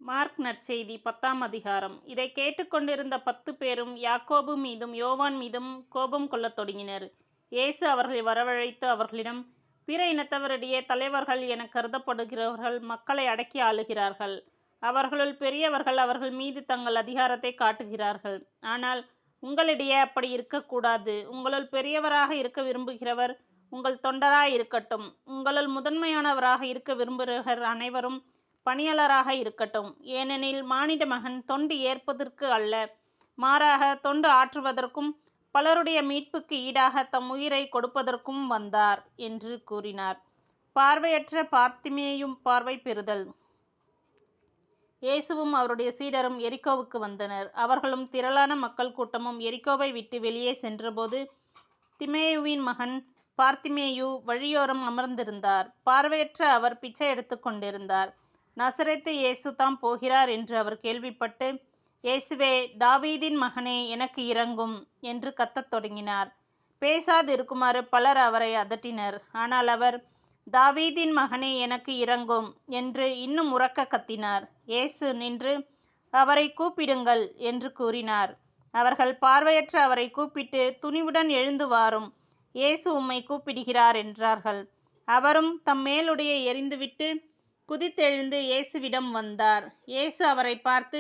Mark நற்செய்தி 10ஆம் அதிகாரம். இதை கேட்டுக்கொண்டிருந்த 10 பேரும் யாக்கோபு மீதும் யோவான் மீதும் கோபம் கொள்ளத் தொடங்கினர். இயேசு அவர்களை வரவழைத்து அவர்களிடம், பிற இனத்தவரிடையே தலைவர்கள் எனக் கருதப்படுகிறவர்கள் மக்களை அடக்கி ஆளுகிறார்கள். அவர்களுள் பெரியவர்கள் அவர்கள் மீது தங்கள் அதிகாரத்தை காட்டுகிறார்கள். ஆனால் உங்களிடையே அப்படி இருக்கக்கூடாது. உங்களுள் பெரியவராக இருக்க விரும்புகிறவர் உங்கள் தொண்டராய் இருக்கட்டும். உங்களுள் முதன்மையானவராக இருக்க விரும்புகிறவர் அனைவரும் பணியாளராக இருக்கட்டும். ஏனெனில் மானிட மகன் தொண்டு ஏற்பதற்கு அல்ல, மாறாக தொண்டு ஆற்றுவதற்கும் பலருடைய மீட்புக்கு ஈடாக தம் உயிரை கொடுப்பதற்கும் வந்தார் என்று கூறினார். பார்வையற்ற பார்த்திமேயும் பார்வை பெறுதல். இயேசுவும் அவருடைய சீடரும் எரிகோவுக்கு வந்தனர். அவர்களும் திரளான மக்கள் கூட்டமும் எரிகோவை விட்டு வெளியே சென்றபோது, திமேயுவின் மகன் பார்த்திமேயு வழியோரம் அமர்ந்திருந்தார். பார்வையற்ற அவர் பிச்சை எடுத்து கொண்டிருந்தார். நசரேத்து இயேசு தாம் போகிறார் என்று அவர் கேள்விப்பட்டு, இயேசுவே, தாவீதின் மகனே, எனக்கு இரங்கும் என்று கத்தத் தொடங்கினார். பேசாதிருக்குமாறு பலர் அவரை அதட்டினர். ஆனால் அவர், தாவீதின் மகனே, எனக்கு இரங்கும் என்று இன்னும் உரக்க கத்தினார். இயேசு நின்று, அவரை கூப்பிடுங்கள் என்று கூறினார். அவர்கள் பார்வையற்ற அவரை கூப்பிட்டு, துணிவுடன் எழுந்து வாரும், இயேசு உம்மை கூப்பிடுகிறார் என்றார்கள். அவரும் தம் மேலுடையை எறிந்துவிட்டு குதித்தெழுந்து இயேசுவிடம் வந்தார். இயேசு அவரை பார்த்து,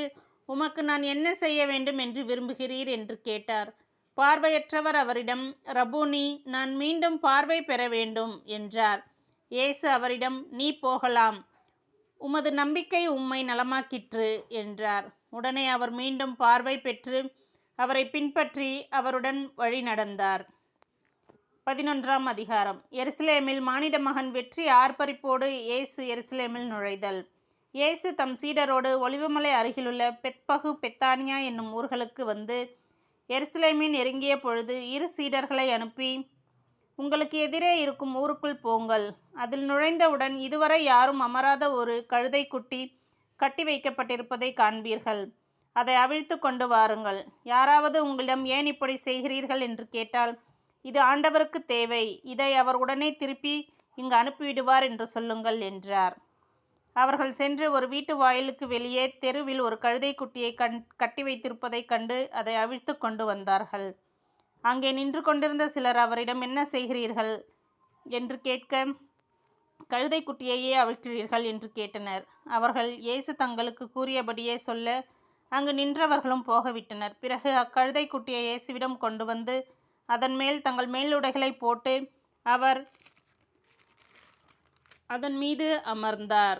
உமக்கு நான் என்ன செய்ய வேண்டும் என்று விரும்புகிறீர் என்று கேட்டார். பார்வையற்றவர் அவரிடம், ரபூனி, நான் மீண்டும் பார்வை பெற வேண்டும் என்றார். இயேசு அவரிடம், நீ போகலாம், உமது நம்பிக்கை உம்மை நலமாக்கிற்று என்றார். உடனே அவர் மீண்டும் பார்வை பெற்று அவரை பின்பற்றி அவருடன் வழி நடந்தார். 11ஆம் அதிகாரம். எருசலேமில் மானிட மகன் வெற்றி ஆர்ப்பரிப்போடு இயேசு எருசலேமில் நுழைதல். இயேசு தம் சீடரோடு ஒலிவமலை அருகிலுள்ள பெத்பகு பெத்தானியா என்னும் ஊர்களுக்கு வந்து எருசலேமின் நெருங்கிய பொழுது இரு சீடர்களை அனுப்பி, உங்களுக்கு எதிரே இருக்கும் ஊருக்குள் போங்கள். அதில் நுழைந்தவுடன் இதுவரை யாரும் அமராத ஒரு கழுதைக்குட்டி கட்டி வைக்கப்பட்டிருப்பதை காண்பீர்கள். அதை அவிழ்த்து கொண்டு வாருங்கள். யாராவது உங்களிடம் ஏன் இப்படி செய்கிறீர்கள் என்று கேட்டால், இது ஆண்டவருக்கு தேவை, இதை அவர் உடனே திருப்பி இங்கு அனுப்பிவிடுவார் என்று சொல்லுங்கள் என்றார். அவர்கள் சென்று ஒரு வீட்டு வாயிலுக்கு வெளியே தெருவில் ஒரு கழுதைக்குட்டியை கட்டி வைத்திருப்பதைக் கண்டு அதை அவிழ்த்து கொண்டு வந்தார்கள். அங்கே நின்று கொண்டிருந்த சிலர் அவரிடம், என்ன செய்கிறீர்கள் என்று கேட்க, கழுதைக்குட்டியையே அவிழ்க்கிறீர்கள் என்று கேட்டனர். அவர்கள் இயேசு தங்களுக்கு கூறியபடியே சொல்ல, அங்கு நின்றவர்களும் போகவிட்டனர். பிறகு அக்கழுதைக்குட்டியை இயேசுவிடம் கொண்டு வந்து அதன் மேல் தங்கள் மேலுடைகளை போட்டு அவர் அதன் மீது அமர்ந்தார்.